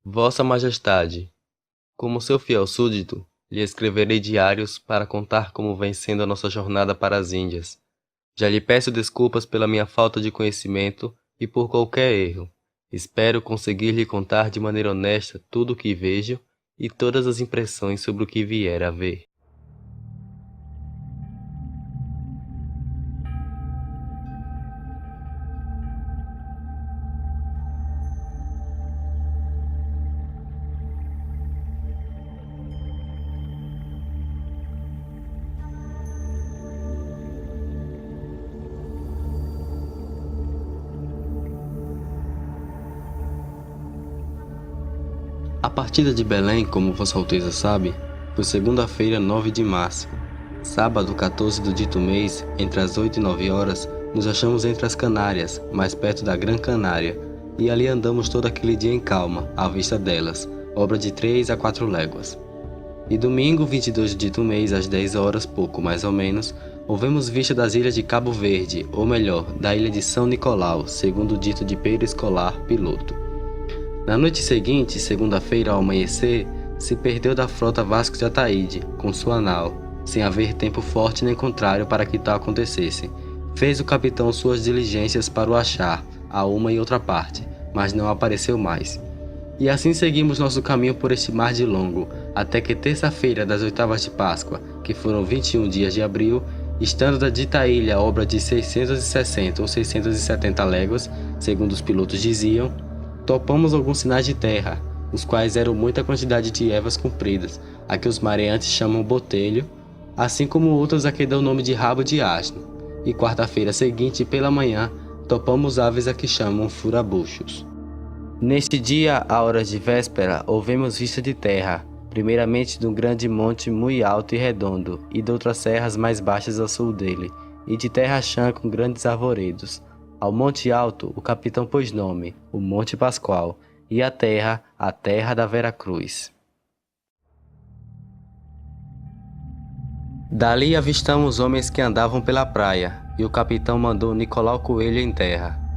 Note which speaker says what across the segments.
Speaker 1: Vossa Majestade, como seu fiel súdito, lhe escreverei diários para contar como vem sendo a nossa jornada para as Índias. Já lhe peço desculpas pela minha falta de conhecimento e por qualquer erro. Espero conseguir lhe contar de maneira honesta tudo o que vejo e todas as impressões sobre o que vier a ver. A partida de Belém, como Vossa Alteza sabe, foi segunda-feira, 9 de março. Sábado, 14 do dito mês, entre as 8 e 9 horas, nos achamos entre as Canárias, mais perto da Gran Canária, e ali andamos todo aquele dia em calma, à vista delas, obra de 3 a 4 léguas. E domingo, 22 do dito mês, às 10 horas, pouco mais ou menos, houvemos vista das ilhas de Cabo Verde, ou melhor, da ilha de São Nicolau, segundo o dito de Pedro Escolar, piloto. Na noite seguinte, segunda-feira ao amanhecer, se perdeu da frota Vasco de Ataíde, com sua nau, sem haver tempo forte nem contrário para que tal acontecesse. Fez o capitão suas diligências para o achar, a uma e outra parte, mas não apareceu mais. E assim seguimos nosso caminho por este mar de longo, até que terça-feira das oitavas de Páscoa, que foram 21 dias de abril, estando da dita ilha obra de 660 ou 670 léguas, segundo os pilotos diziam, topamos alguns sinais de terra, os quais eram muita quantidade de ervas compridas, a que os mareantes chamam botelho, assim como outras a que dão o nome de rabo de asno. E quarta-feira seguinte, pela manhã, topamos aves a que chamam furabuchos. Neste dia, à hora de véspera, houvemos vista de terra, primeiramente de um grande monte muito alto e redondo, e de outras serras mais baixas ao sul dele, e de terra chã com grandes arvoredos. Ao monte alto, o capitão pôs nome, o Monte Pascoal, e a terra da Vera Cruz. Dali avistamos homens que andavam pela praia, e o capitão mandou Nicolau Coelho em terra.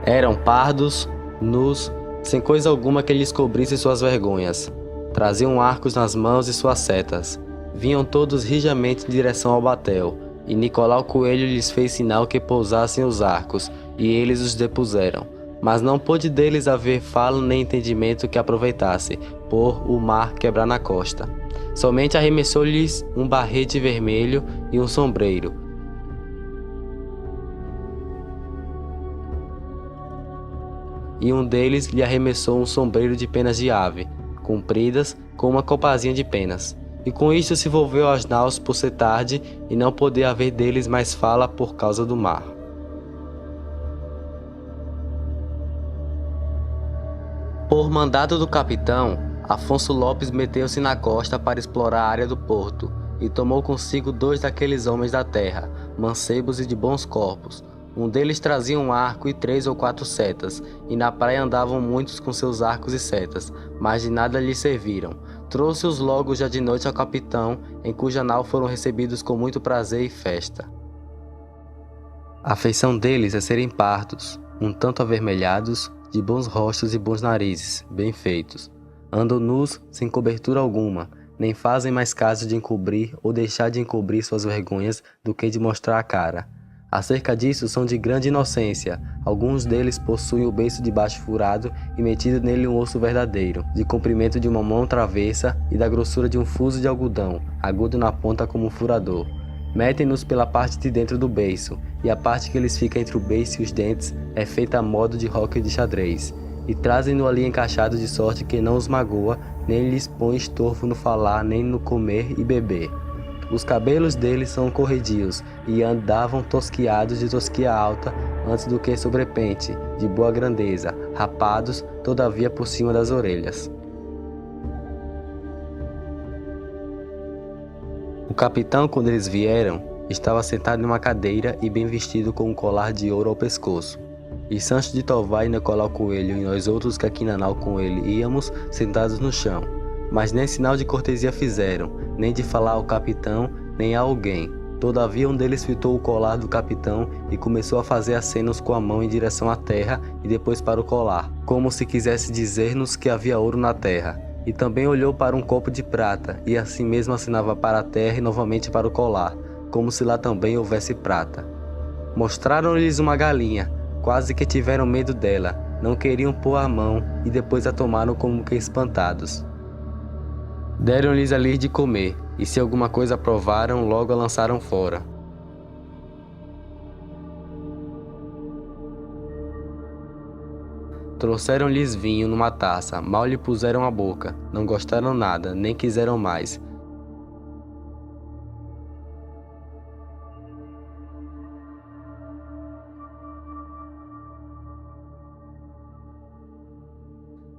Speaker 1: Eram pardos, nus, sem coisa alguma que lhes cobrisse suas vergonhas. Traziam arcos nas mãos e suas setas. Vinham todos rijamente em direção ao batel, e Nicolau Coelho lhes fez sinal que pousassem os arcos, e eles os depuseram. Mas não pôde deles haver fala nem entendimento que aproveitasse, por o mar quebrar na costa. Somente arremessou-lhes um barrete vermelho e um sombreiro, e um deles lhe arremessou um sombreiro de penas de ave, compridas com uma copazinha de penas. E com isto se volveu aos naus por ser tarde e não poder haver deles mais fala por causa do mar. Por mandado do capitão, Afonso Lopes meteu-se na costa para explorar a área do porto, e tomou consigo 2 daqueles homens da terra, mancebos e de bons corpos. Um deles trazia um arco e 3 ou 4 setas, e na praia andavam muitos com seus arcos e setas, mas de nada lhes serviram. Trouxe-os logo já de noite ao capitão, em cuja nau foram recebidos com muito prazer e festa. A feição deles é serem pardos, um tanto avermelhados, de bons rostos e bons narizes, bem feitos. Andam nus, sem cobertura alguma, nem fazem mais caso de encobrir ou deixar de encobrir suas vergonhas do que de mostrar a cara. Acerca disso são de grande inocência. Alguns deles possuem o beiço de baixo furado e metido nele um osso verdadeiro, de comprimento de uma mão travessa e da grossura de um fuso de algodão, agudo na ponta como um furador. Metem-nos pela parte de dentro do beiço, e a parte que lhes fica entre o beiço e os dentes é feita a modo de hóquei de xadrez, e trazem-no ali encaixado de sorte que não os magoa, nem lhes põe estorvo no falar, nem no comer e beber. Os cabelos deles são corredios, e andavam tosquiados de tosquia alta, antes do que sobrepente, de boa grandeza, rapados, todavia por cima das orelhas. O capitão, quando eles vieram, Estava sentado em uma cadeira e bem vestido com um colar de ouro ao pescoço. E Sancho de Tovar e Nicolau Coelho e nós outros que aqui Nanau com ele íamos sentados no chão. Mas nem sinal de cortesia fizeram, nem de falar ao capitão, nem a alguém. Todavia um deles fitou o colar do capitão e começou a fazer acenos com a mão em direção à terra e depois para o colar, como se quisesse dizer-nos que havia ouro na terra. E também olhou para um copo de prata, e assim mesmo acenava para a terra e novamente para o colar, como se lá também houvesse prata. Mostraram-lhes uma galinha, quase que tiveram medo dela, não queriam pôr a mão e depois a tomaram como que espantados. Deram-lhes ali de comer, e se alguma coisa provaram, logo a lançaram fora. Trouxeram-lhes vinho numa taça, mal lhe puseram a boca, não gostaram nada, nem quiseram mais.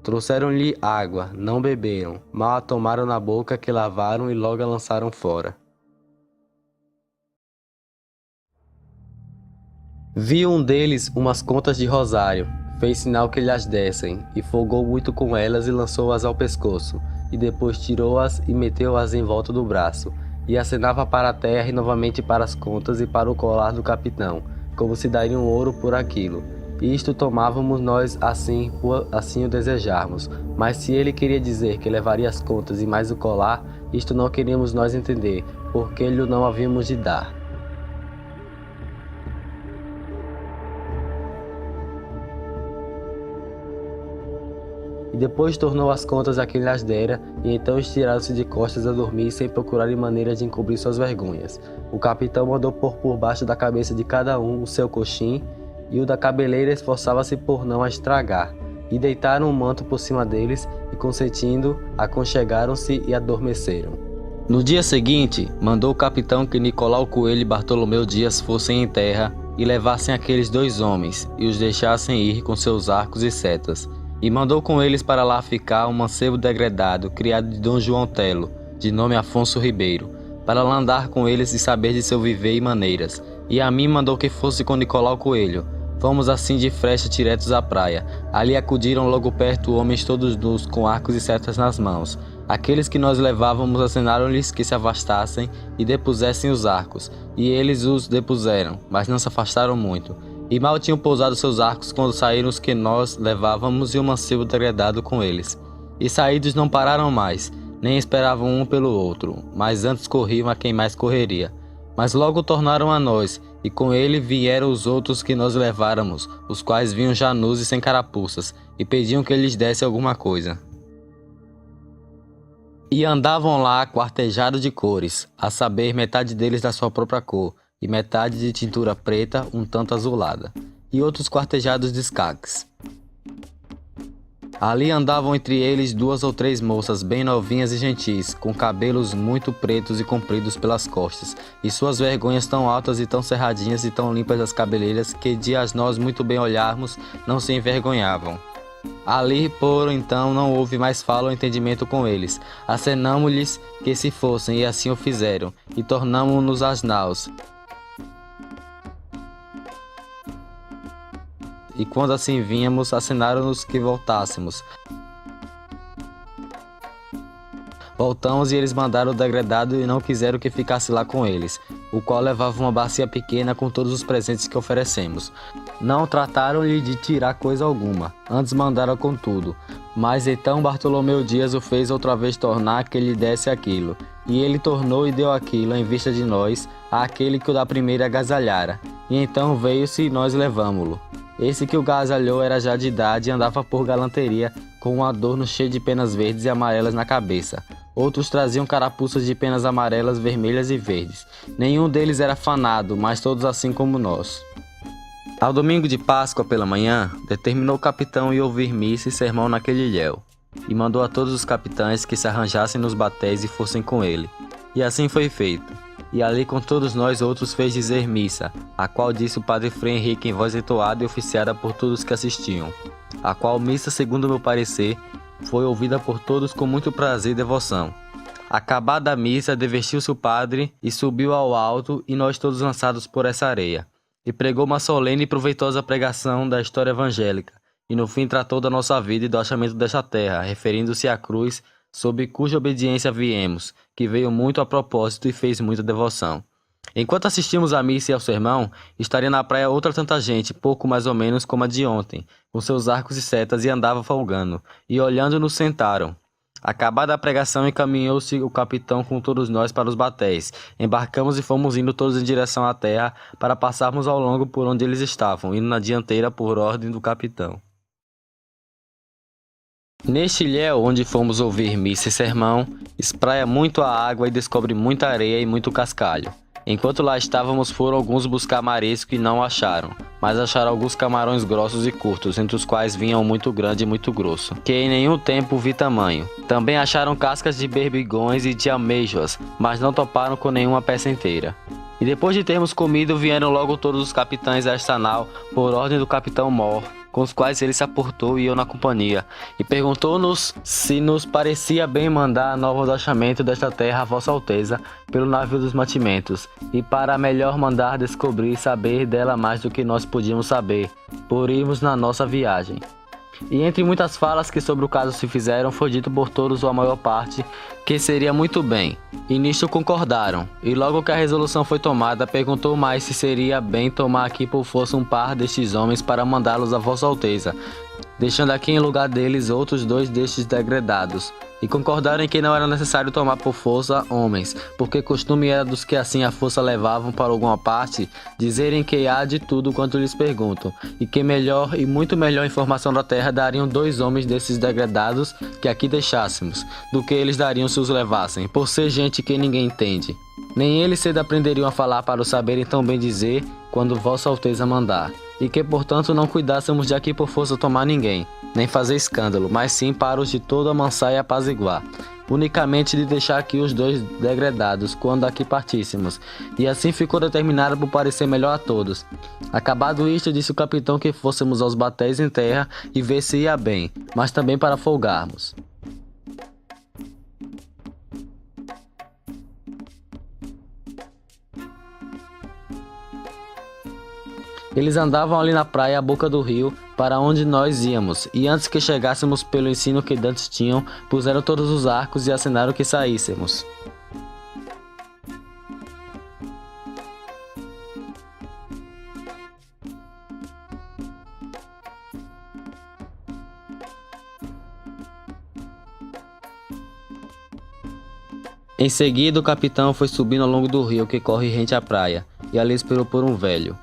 Speaker 1: Trouxeram-lhe água, não beberam, mal a tomaram na boca que lavaram e logo a lançaram fora. Viu um deles umas contas de rosário, fez sinal que lhes dessem, e folgou muito com elas e lançou-as ao pescoço, e depois tirou-as e meteu-as em volta do braço, e acenava para a terra e novamente para as contas e para o colar do capitão, como se dariam ouro por aquilo. Isto tomávamos nós assim o desejarmos, mas se ele queria dizer que levaria as contas e mais o colar, isto não queríamos nós entender, porque lhe não havíamos de dar. E depois tornou as contas a quem lhes dera, e então estiraram-se de costas a dormir sem procurarem maneira de encobrir suas vergonhas. O capitão mandou pôr por baixo da cabeça de cada um o seu coxim, e o da cabeleira esforçava-se por não a estragar, e deitaram um manto por cima deles, e consentindo, aconchegaram-se e adormeceram. No dia seguinte, mandou o capitão que Nicolau Coelho e Bartolomeu Dias fossem em terra, e levassem aqueles 2 homens, e os deixassem ir com seus arcos e setas. E mandou com eles para lá ficar um mancebo degredado, criado de Dom João Telo, de nome Afonso Ribeiro, para lá andar com eles e saber de seu viver e maneiras. E a mim mandou que fosse com Nicolau Coelho. Fomos assim de frecha diretos à praia. Ali acudiram logo perto homens todos nus, com arcos e setas nas mãos. Aqueles que nós levávamos acenaram-lhes que se afastassem e depusessem os arcos. E eles os depuseram, mas não se afastaram muito. E mal tinham pousado seus arcos quando saíram os que nós levávamos e o mancebo degradado com eles. E saídos não pararam mais, nem esperavam um pelo outro, mas antes corriam a quem mais correria. Mas logo tornaram a nós, e com ele vieram os outros que nós leváramos, os quais vinham já nus e sem carapuças, e pediam que lhes desse alguma coisa. E andavam lá quartejados de cores, a saber, metade deles da sua própria cor, e metade de tintura preta um tanto azulada, e outros quartejados de escaques. Ali andavam entre eles 2 ou 3 moças bem novinhas e gentis, com cabelos muito pretos e compridos pelas costas, e suas vergonhas tão altas e tão cerradinhas e tão limpas as cabeleiras que, de as nós muito bem olharmos, não se envergonhavam. Ali, por então, não houve mais fala ou entendimento com eles. Acenamo-lhes que se fossem, e assim o fizeram, e tornamo-nos as naus. E quando assim vínhamos, acenaram-nos que voltássemos. Voltamos e eles mandaram o degradado e não quiseram que ficasse lá com eles, o qual levava uma bacia pequena com todos os presentes que oferecemos. Não trataram-lhe de tirar coisa alguma, antes mandaram com tudo. Mas então Bartolomeu Dias o fez outra vez tornar que lhe desse aquilo. E ele tornou e deu aquilo em vista de nós, àquele que o da primeira agasalhara. E então veio-se e nós levamo-lo. Esse que o agasalhou era já de idade e andava por galanteria, com um adorno cheio de penas verdes e amarelas na cabeça. Outros traziam carapuças de penas amarelas, vermelhas e verdes. Nenhum deles era fanado, mas todos assim como nós. Ao domingo de Páscoa pela manhã, determinou o capitão ir ouvir missa e sermão naquele ilhéu, e mandou a todos os capitães que se arranjassem nos batéis e fossem com ele. E assim foi feito. E ali com todos nós outros fez dizer missa, a qual disse o padre Frei Henrique em voz entoada e oficiada por todos que assistiam. A qual missa, segundo meu parecer, foi ouvida por todos com muito prazer e devoção. Acabada a missa, devestiu-se o padre e subiu ao alto, e nós todos lançados por essa areia. E pregou uma solene e proveitosa pregação da história evangélica, e no fim tratou da nossa vida e do achamento desta terra, referindo-se à cruz, sob cuja obediência viemos, que veio muito a propósito e fez muita devoção. Enquanto assistimos à missa e ao sermão, estaria na praia outra tanta gente, pouco mais ou menos como a de ontem, com seus arcos e setas, e andava folgando, e olhando-nos sentaram. Acabada a pregação, encaminhou-se o capitão com todos nós para os batéis. Embarcamos e fomos indo todos em direção à terra, para passarmos ao longo por onde eles estavam, indo na dianteira por ordem do capitão. Neste ilhéu, onde fomos ouvir missa e sermão, espraia muito a água e descobre muita areia e muito cascalho. Enquanto lá estávamos, foram alguns buscar marisco e não acharam, mas acharam alguns camarões grossos e curtos, entre os quais vinha um muito grande e muito grosso, que em nenhum tempo vi tamanho. Também acharam cascas de berbigões e de amêijoas, mas não toparam com nenhuma peça inteira. E depois de termos comido, vieram logo todos os capitães a esta nau, por ordem do capitão Mor, com os quais ele se aportou e eu na companhia, e perguntou-nos se nos parecia bem mandar a nova do achamento desta terra a Vossa Alteza pelo navio dos mantimentos, e para melhor mandar descobrir e saber dela mais do que nós podíamos saber, por irmos na nossa viagem. E entre muitas falas que sobre o caso se fizeram, foi dito por todos ou a maior parte que seria muito bem, e nisto concordaram. E logo que a resolução foi tomada, perguntou mais se seria bem tomar aqui por força um par destes homens para mandá-los a Vossa Alteza, deixando aqui em lugar deles outros 2 destes degredados. E concordaram em que não era necessário tomar por força homens, porque costume era dos que assim a força levavam para alguma parte, dizerem que há de tudo quanto lhes perguntam, e que melhor e muito melhor informação da terra dariam 2 homens desses degredados que aqui deixássemos, do que eles dariam se os levassem, por ser gente que ninguém entende. Nem eles cedo aprenderiam a falar para o saberem tão bem dizer, quando Vossa Alteza mandar, e que portanto não cuidássemos de aqui por força tomar ninguém, nem fazer escândalo, mas sim para os de todo amansar e apaziguar, unicamente de deixar aqui os 2 degredados, quando aqui partíssemos, e assim ficou determinado por parecer melhor a todos. Acabado isto, disse o capitão que fôssemos aos batéis em terra e ver se ia bem, mas também para folgarmos. Eles andavam ali na praia à boca do rio, para onde nós íamos, e antes que chegássemos pelo ensino que dantes tinham, puseram todos os arcos e acenaram que saíssemos. Em seguida, o capitão foi subindo ao longo do rio que corre rente à praia, e ali esperou por um velho.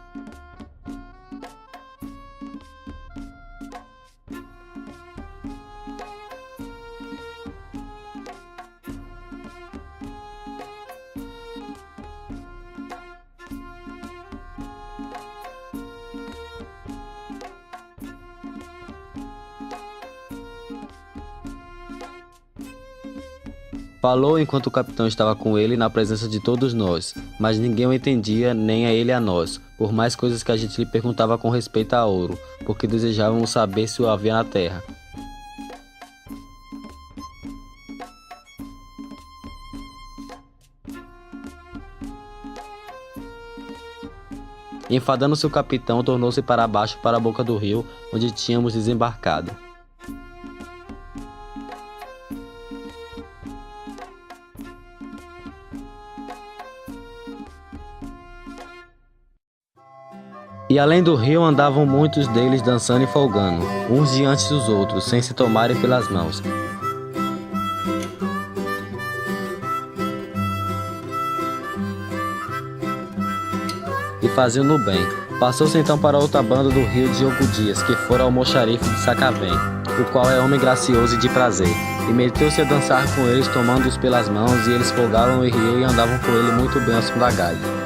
Speaker 1: Falou enquanto o capitão estava com ele na presença de todos nós, mas ninguém o entendia, nem a ele a nós, por mais coisas que a gente lhe perguntava com respeito a ouro, porque desejávamos saber se o havia na terra. Enfadando-se o capitão, tornou-se para baixo para a boca do rio, onde tínhamos desembarcado. E além do rio andavam muitos deles dançando e folgando, uns diante dos outros, sem se tomarem pelas mãos. E faziam-no bem. Passou-se então para outra banda do rio Diogo Dias, que fora ao mocharife de Sacavém, o qual é homem gracioso e de prazer. E meteu-se a dançar com eles, tomando-os pelas mãos, e eles folgavam e riam e andavam com ele muito bem ao som da gaita.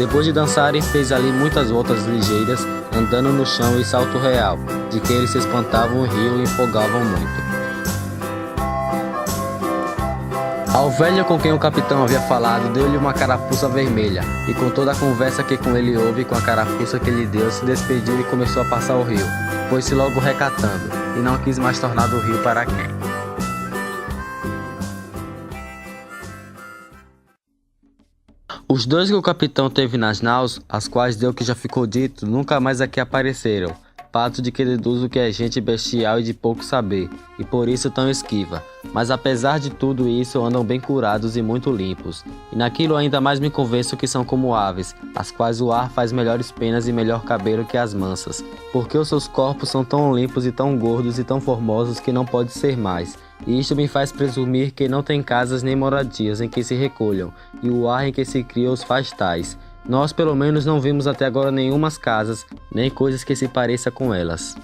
Speaker 1: Depois de dançarem, fez ali muitas voltas ligeiras, andando no chão e salto real, de que eles se espantavam e riam e empolgavam muito. Ao velho com quem o capitão havia falado, deu-lhe uma carapuça vermelha, e com toda a conversa que com ele houve com a carapuça que lhe deu, se despediu e começou a passar o rio. Foi-se logo recatando, e não quis mais tornar do rio para quem. Os dois que o capitão teve nas naus, as quais deu que já ficou dito, nunca mais aqui apareceram. Fato de que deduzo que é gente bestial e de pouco saber, e por isso tão esquiva. Mas apesar de tudo isso, andam bem curados e muito limpos. E naquilo ainda mais me convenço que são como aves, as quais o ar faz melhores penas e melhor cabelo que as mansas, porque os seus corpos são tão limpos e tão gordos e tão formosos que não pode ser mais. E isto me faz presumir que não tem casas nem moradias em que se recolham, e o ar em que se cria os faz tais. Nós pelo menos não vimos até agora nenhumas casas, nem coisas que se pareça com elas.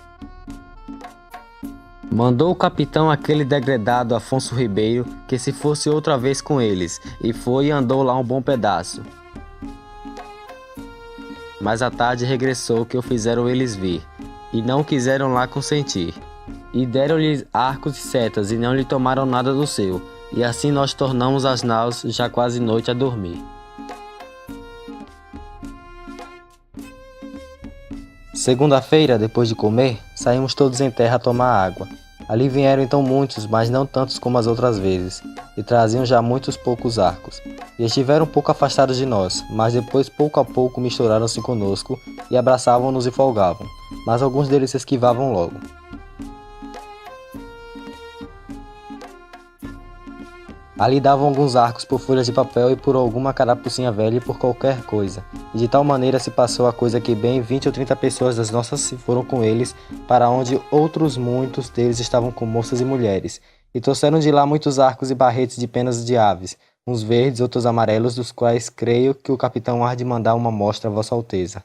Speaker 1: Mandou o capitão aquele degredado Afonso Ribeiro que se fosse outra vez com eles, e foi e andou lá um bom pedaço. Mas à tarde regressou que o fizeram eles vir, e não quiseram lá consentir. E deram-lhe arcos e setas, e não lhe tomaram nada do seu, e assim nós tornamos as naus já quase noite a dormir. Segunda-feira, depois de comer, saímos todos em terra a tomar água. Ali vieram então muitos, mas não tantos como as outras vezes, e traziam já muitos poucos arcos. E estiveram um pouco afastados de nós, mas depois pouco a pouco misturaram-se conosco, e abraçavam-nos e folgavam, mas alguns deles se esquivavam logo. Ali davam alguns arcos por folhas de papel e por alguma carapucinha velha e por qualquer coisa. E de tal maneira se passou a coisa que bem 20 ou 30 pessoas das nossas se foram com eles, para onde outros muitos deles estavam com moças e mulheres. E trouxeram de lá muitos arcos e barretes de penas de aves, uns verdes, outros amarelos, dos quais creio que o capitão há de mandar uma mostra a Vossa Alteza.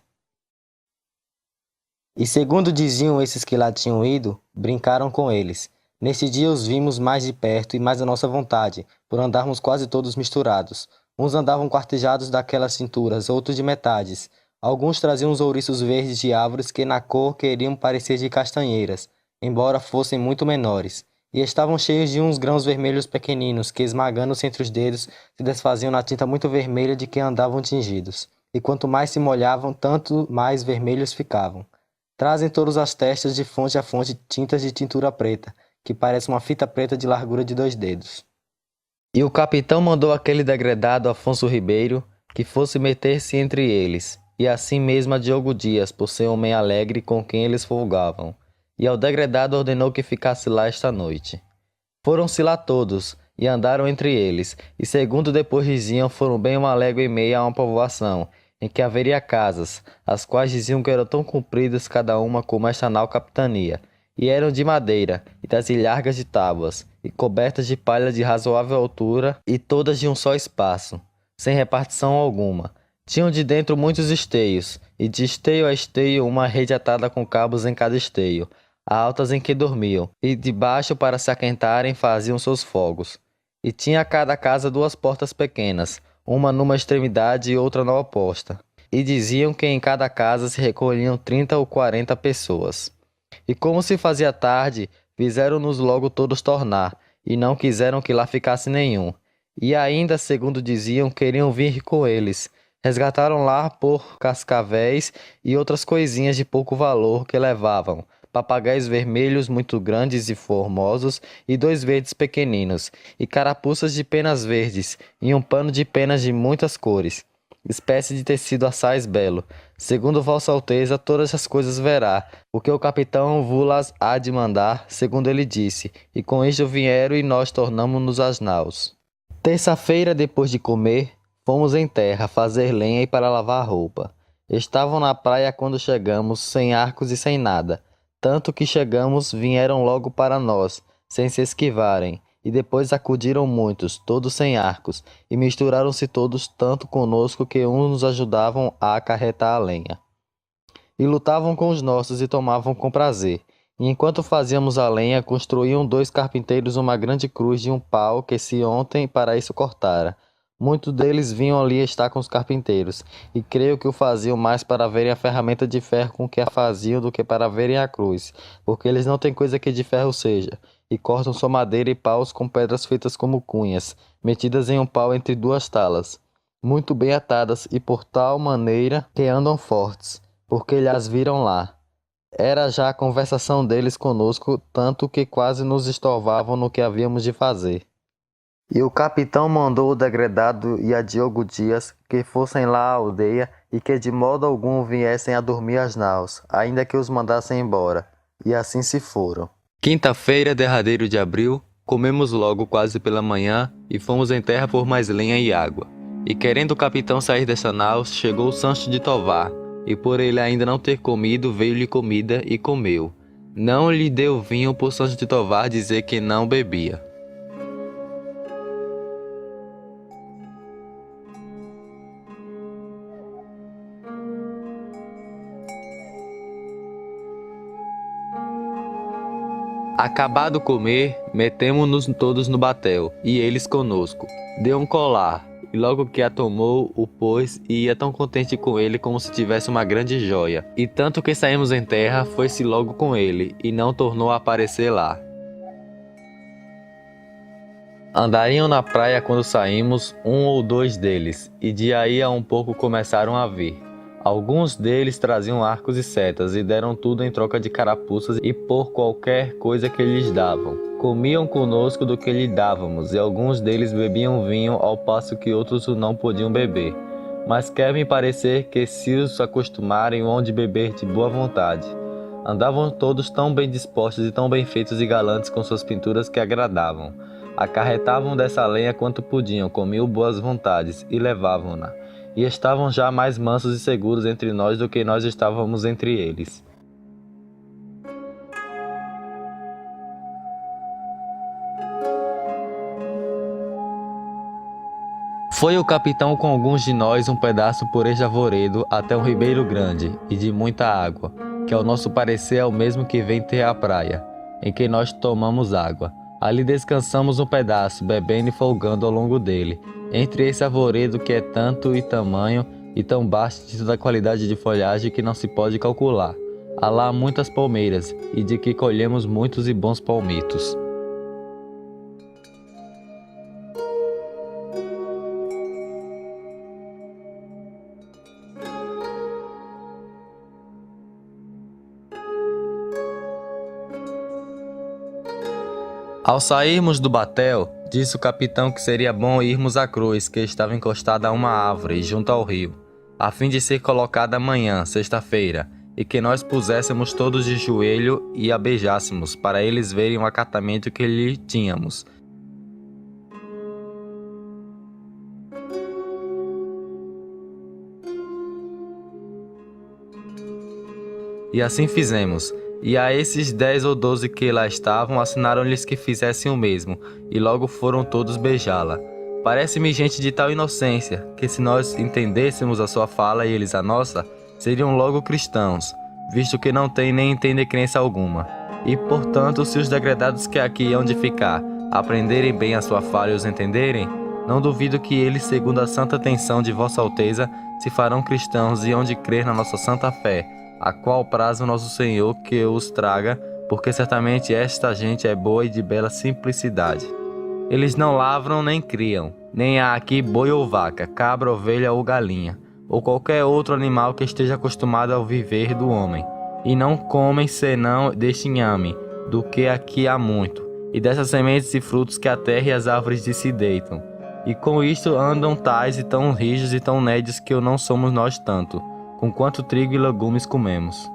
Speaker 1: E segundo diziam esses que lá tinham ido, brincaram com eles. Nesse dia os vimos mais de perto e mais à nossa vontade, por andarmos quase todos misturados. Uns andavam quartejados daquelas cinturas, outros de metades. Alguns traziam uns ouriços verdes de árvores que na cor queriam parecer de castanheiras, embora fossem muito menores. E estavam cheios de uns grãos vermelhos pequeninos, que esmagando-se entre os dedos, se desfaziam na tinta muito vermelha de que andavam tingidos. E quanto mais se molhavam, tanto mais vermelhos ficavam. Trazem todas as testas de fonte a fonte tintas de tintura preta, que parece uma fita preta de largura de 2 dedos. E o capitão mandou aquele degredado Afonso Ribeiro que fosse meter-se entre eles, e assim mesmo a Diogo Dias, por ser homem alegre com quem eles folgavam. E ao degredado ordenou que ficasse lá esta noite. Foram-se lá todos, e andaram entre eles, e segundo depois diziam, foram bem 1,5 a uma povoação, em que haveria casas, as quais diziam que eram tão compridas cada uma como esta nau capitania, e eram de madeira, e das ilhargas de tábuas, e cobertas de palha de razoável altura, e todas de um só espaço, sem repartição alguma. Tinham de dentro muitos esteios, e de esteio a esteio uma rede atada com cabos em cada esteio, altas em que dormiam, e debaixo para se aquentarem faziam seus fogos. E tinha cada casa 2 portas pequenas, uma numa extremidade e outra na oposta. E diziam que em cada casa se recolhiam 30 ou 40 pessoas. E como se fazia tarde, fizeram-nos logo todos tornar, e não quiseram que lá ficasse nenhum. E ainda, segundo diziam, queriam vir com eles. Resgataram lá por cascavéis e outras coisinhas de pouco valor que levavam, papagaios vermelhos muito grandes e formosos, e 2 verdes pequeninos, e carapuças de penas verdes, e um pano de penas de muitas cores, espécie de tecido assaz belo. Segundo Vossa Alteza, todas as coisas verá, porque o capitão vulas há de mandar, segundo ele disse, e com isto vieram e nós tornamo-nos às naus. Terça-feira, depois de comer, fomos em terra fazer lenha e para lavar roupa. Estavam na praia quando chegamos, sem arcos e sem nada, tanto que chegamos, vieram logo para nós, sem se esquivarem, e depois acudiram muitos, todos sem arcos, e misturaram-se todos tanto conosco que uns nos ajudavam a acarretar a lenha. E lutavam com os nossos e tomavam com prazer. E enquanto fazíamos a lenha, construíam 2 carpinteiros uma grande cruz de um pau que se ontem para isso cortara.
Speaker 2: Muitos deles vinham ali estar com os carpinteiros, e creio que o faziam mais para verem a ferramenta de ferro com que a faziam do que para verem a cruz, porque eles não têm coisa que de ferro seja, e cortam sua madeira e paus com pedras feitas como cunhas, metidas em um pau entre duas talas, muito bem atadas e por tal maneira que andam fortes, porque lhes viram lá. Era já a conversação deles conosco, tanto que quase nos estorvavam no que havíamos de fazer. E o capitão mandou o degredado e a Diogo Dias que fossem lá à aldeia e que de modo algum viessem a dormir às naus, ainda que os mandassem embora. E assim se foram.
Speaker 1: Quinta-feira, derradeiro de abril, comemos logo quase pela manhã e fomos em terra por mais lenha e água. E querendo o capitão sair dessa nau, chegou Sancho de Tovar, e por ele ainda não ter comido, veio-lhe comida e comeu. Não lhe deu vinho por Sancho de Tovar dizer que não bebia. Acabado comer, metemo-nos todos no batel, e eles conosco. Deu um colar, e logo que a tomou, o pôs, e ia tão contente com ele como se tivesse uma grande joia. E tanto que saímos em terra, foi-se logo com ele, e não tornou a aparecer lá. Andariam na praia quando saímos, 1 ou 2 deles, e de aí a um pouco começaram a vir. Alguns deles traziam arcos e setas, e deram tudo em troca de carapuças e por qualquer coisa que lhes davam. Comiam conosco do que lhe dávamos, e alguns deles bebiam vinho, ao passo que outros o não podiam beber. Mas quer-me parecer que se os acostumarem, hão de beber de boa vontade. Andavam todos tão bem dispostos e tão bem feitos e galantes com suas pinturas que agradavam. Acarretavam dessa lenha quanto podiam, comiam boas vontades, e levavam-na. E estavam já mais mansos e seguros entre nós do que nós estávamos entre eles. Foi o capitão com alguns de nós um pedaço por este arvoredo até um ribeiro grande e de muita água, que ao nosso parecer é o mesmo que vem ter a praia, em que nós tomamos água. Ali descansamos um pedaço, bebendo e folgando ao longo dele, entre esse arvoredo que é tanto e tamanho e tão baixo de toda a qualidade de folhagem que não se pode calcular. Há lá muitas palmeiras, e de que colhemos muitos e bons palmitos. Ao sairmos do batel, disse o capitão que seria bom irmos à cruz, que estava encostada a uma árvore junto ao rio, a fim de ser colocada amanhã, sexta-feira, e que nós puséssemos todos de joelho e a beijássemos, para eles verem o acatamento que lhe tínhamos. E assim fizemos. E a esses 10 ou 12 que lá estavam, assinaram-lhes que fizessem o mesmo, e logo foram todos beijá-la. Parece-me gente de tal inocência, que se nós entendêssemos a sua fala e eles a nossa, seriam logo cristãos, visto que não têm nem entendem crença alguma. E, portanto, se os degredados que aqui hão de ficar, aprenderem bem a sua fala e os entenderem, não duvido que eles, segundo a santa atenção de Vossa Alteza, se farão cristãos e hão de crer na nossa santa fé, a qual prazo nosso Senhor que os traga, porque certamente esta gente é boa e de bela simplicidade. Eles não lavram nem criam, nem há aqui boi ou vaca, cabra, ovelha ou galinha, ou qualquer outro animal que esteja acostumado ao viver do homem, e não comem senão deste inhame, do que aqui há muito, e dessas sementes e frutos que a terra e as árvores de se deitam. E com isto andam tais e tão rijos e tão nédios que não somos nós tanto, com quanto trigo e legumes comemos.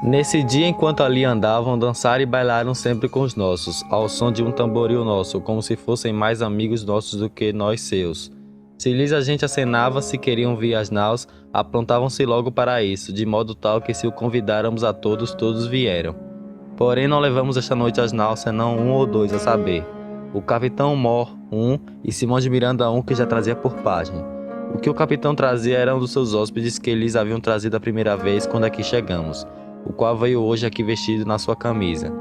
Speaker 1: Nesse dia, enquanto ali andavam, dançaram e bailaram sempre com os nossos, ao som de um tamboril nosso, como se fossem mais amigos nossos do que nós seus. Se lhes a gente acenava se queriam vir às naus, aprontavam-se logo para isso, de modo tal que se o convidáramos a todos, todos vieram. Porém não levamos esta noite às naus, senão 1 ou 2, a saber, o capitão Mor, e Simão de Miranda, que já trazia por pajem.
Speaker 2: O que o capitão trazia era um dos seus hóspedes que eles haviam trazido a primeira vez quando aqui chegamos, o qual veio hoje aqui vestido na sua camisa.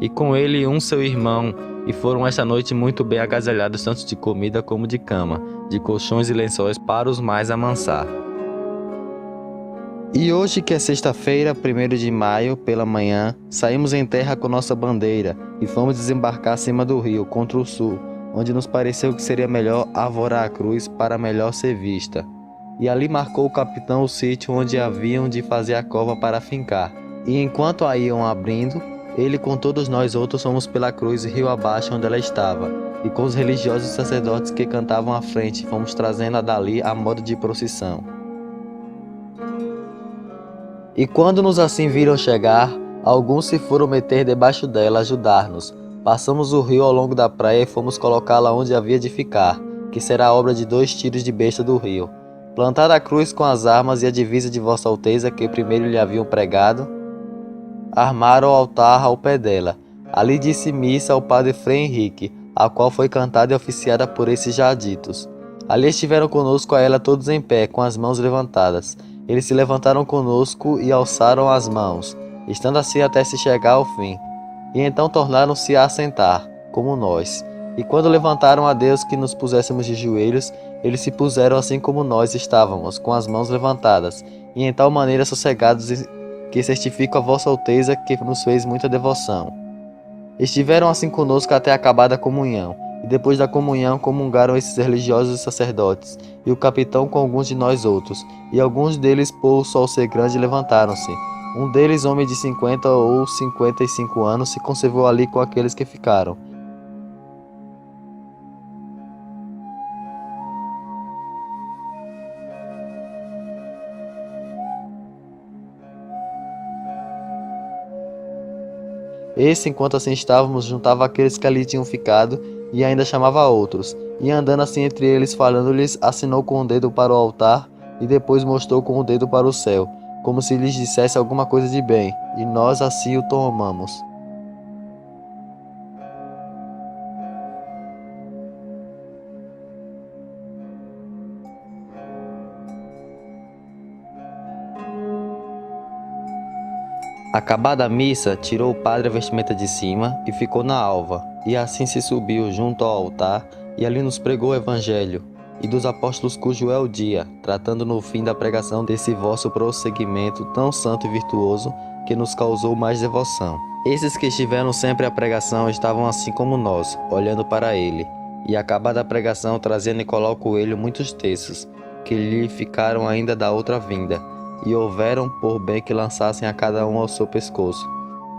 Speaker 2: E com ele seu irmão, e foram esta noite muito bem agasalhados tanto de comida como de cama, de colchões e lençóis para os mais amansar. E hoje, que é sexta-feira, 1º de maio, pela manhã, saímos em terra com nossa bandeira e fomos desembarcar acima do rio, contra o sul, onde nos pareceu que seria melhor arvorar a cruz para melhor ser vista. E ali marcou o capitão o sítio onde haviam de fazer a cova para fincar. E enquanto a iam abrindo, ele com todos nós outros fomos pela cruz rio abaixo onde ela estava, e com os religiosos sacerdotes que cantavam à frente, fomos trazendo-a dali a modo de procissão. E quando nos assim viram chegar, alguns se foram meter debaixo dela ajudar-nos. Passamos o rio ao longo da praia e fomos colocá-la onde havia de ficar, que será obra de 2 tiros de besta do rio. Plantada a cruz com as armas e a divisa de Vossa Alteza que primeiro lhe haviam pregado, armaram o altar ao pé dela. Ali disse missa ao padre Frei Henrique, a qual foi cantada e oficiada por esses já ditos. Ali estiveram conosco a ela todos em pé, com as mãos levantadas. Eles se levantaram conosco e alçaram as mãos, estando assim até se chegar ao fim. E então tornaram-se a assentar, como nós. E quando levantaram a Deus que nos puséssemos de joelhos, eles se puseram assim como nós estávamos, com as mãos levantadas, e em tal maneira sossegados que certifico a Vossa Alteza que nos fez muita devoção. Estiveram assim conosco até acabada a comunhão, e depois da comunhão comungaram esses religiosos e sacerdotes, e o capitão com alguns de nós outros, e alguns deles, por o sol ser grande, levantaram-se. Um deles, homem de 50 ou 55 anos, se conservou ali com aqueles que ficaram. Esse, enquanto assim estávamos, juntava aqueles que ali tinham ficado, e ainda chamava outros, e andando assim entre eles, falando-lhes, assinou com o dedo para o altar, e depois mostrou com o dedo para o céu, como se lhes dissesse alguma coisa de bem, e nós assim o tomamos. Acabada a missa, tirou o padre a vestimenta de cima e ficou na alva, e assim se subiu junto ao altar, e ali nos pregou o evangelho, e dos apóstolos cujo é o dia, tratando no fim da pregação desse vosso prosseguimento tão santo e virtuoso, que nos causou mais devoção. Esses que estiveram sempre à pregação estavam assim como nós, olhando para ele, e acabada a pregação trazia Nicolau Coelho muitos textos, que lhe ficaram ainda da outra vinda, e houveram por bem que lançassem a cada um ao seu pescoço.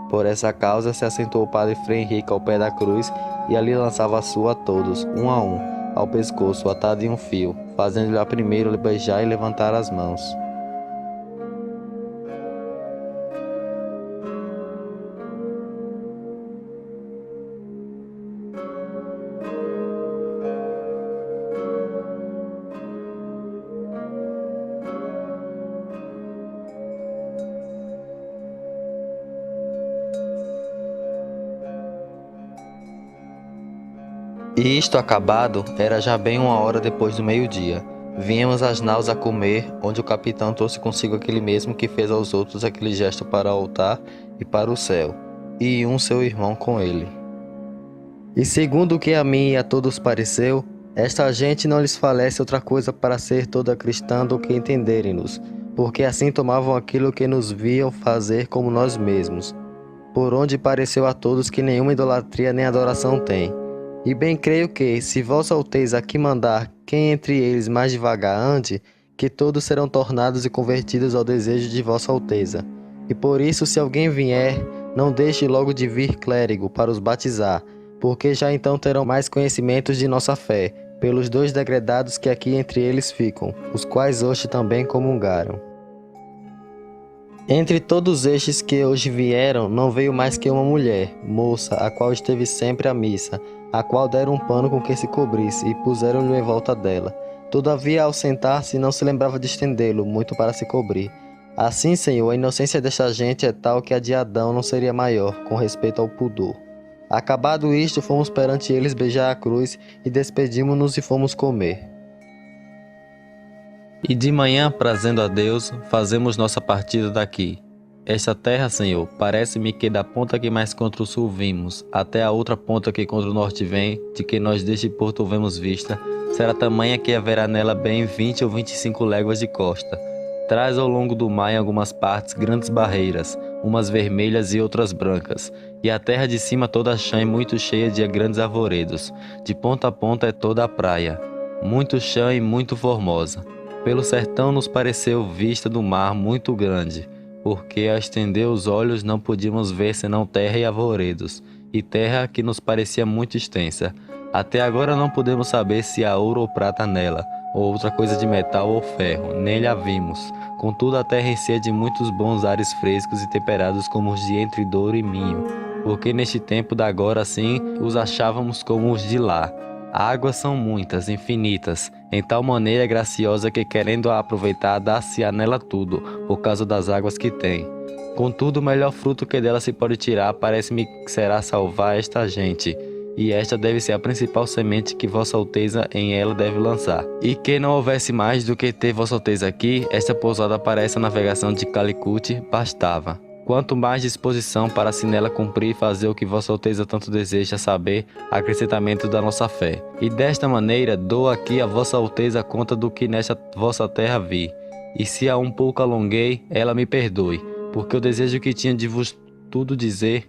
Speaker 2: Por essa causa se assentou o padre Frei Henrique ao pé da cruz, e ali lançava a sua a todos, um a um, ao pescoço, atado em um fio, fazendo-lhe a primeiro beijar e levantar as mãos. E isto acabado, era já bem 1 hora depois do meio-dia. Vínhamos às naus a comer, onde o capitão trouxe consigo aquele mesmo que fez aos outros aquele gesto para o altar e para o céu, e seu irmão com ele. E segundo o que a mim e a todos pareceu, esta gente não lhes falece outra coisa para ser toda cristã do que entenderem-nos, porque assim tomavam aquilo que nos viam fazer como nós mesmos. Por onde pareceu a todos que nenhuma idolatria nem adoração tem. E bem creio que, se Vossa Alteza aqui mandar quem entre eles mais devagar ande, que todos serão tornados e convertidos ao desejo de Vossa Alteza. E por isso, se alguém vier, não deixe logo de vir clérigo para os batizar, porque já então terão mais conhecimentos de nossa fé, pelos 2 degredados que aqui entre eles ficam, os quais hoje também comungaram. Entre todos estes que hoje vieram, não veio mais que uma mulher, moça, a qual esteve sempre à missa, a qual deram um pano com que se cobrisse, e puseram-lhe em volta dela. Todavia, ao sentar-se, não se lembrava de estendê-lo muito para se cobrir. Assim, Senhor, a inocência desta gente é tal que a de Adão não seria maior, com respeito ao pudor. Acabado isto, fomos perante eles beijar a cruz, e despedimos-nos e fomos comer. E de manhã, prazendo a Deus, fazemos nossa partida daqui. Esta terra, Senhor, parece-me que da ponta que mais contra o sul vimos, até a outra ponta que contra o norte vem, de que nós deste porto vemos vista, será tamanha que haverá nela bem 20 ou 25 léguas de costa. Traz ao longo do mar em algumas partes grandes barreiras, umas vermelhas e outras brancas, e a terra de cima toda chã e muito cheia de grandes arvoredos. De ponta a ponta é toda a praia, muito chã e muito formosa. Pelo sertão nos pareceu vista do mar muito grande, porque a estender os olhos não podíamos ver senão terra e arvoredos, e terra que nos parecia muito extensa. Até agora não podemos saber se há ouro ou prata nela, ou outra coisa de metal ou ferro, nem lhe a vimos. Contudo a terra em si é de muitos bons ares frescos e temperados como os de entre Douro e Minho, porque neste tempo da agora assim os achávamos como os de lá. Águas são muitas, infinitas, em tal maneira graciosa que querendo a aproveitar dá-se-á nela tudo, por causa das águas que tem. Contudo o melhor fruto que dela se pode tirar parece-me que será salvar esta gente, e esta deve ser a principal semente que Vossa Alteza em ela deve lançar. E que não houvesse mais do que ter Vossa Alteza aqui, esta pousada para essa navegação de Calicut bastava. Quanto mais disposição para se nela cumprir e fazer o que Vossa Alteza tanto deseja saber, acrescentamento da nossa fé. E desta maneira dou aqui a Vossa Alteza conta do que nesta vossa terra vi. E se a um pouco alonguei, ela me perdoe, porque o desejo que tinha de vos tudo dizer,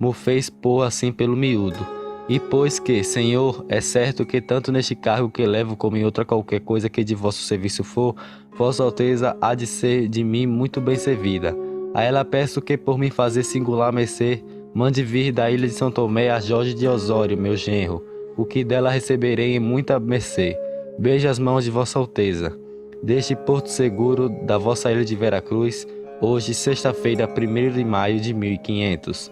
Speaker 2: mo fez pôr assim pelo miúdo. E pois que, Senhor, é certo que tanto neste cargo que levo como em outra qualquer coisa que de vosso serviço for, Vossa Alteza há de ser de mim muito bem servida. A ela peço que por me fazer singular mercê, mande vir da ilha de São Tomé a Jorge de Osório, meu genro, o que dela receberei em muita mercê. Beije as mãos de Vossa Alteza. Deste porto seguro da vossa ilha de Veracruz, hoje, sexta-feira, 1º de maio de 1500.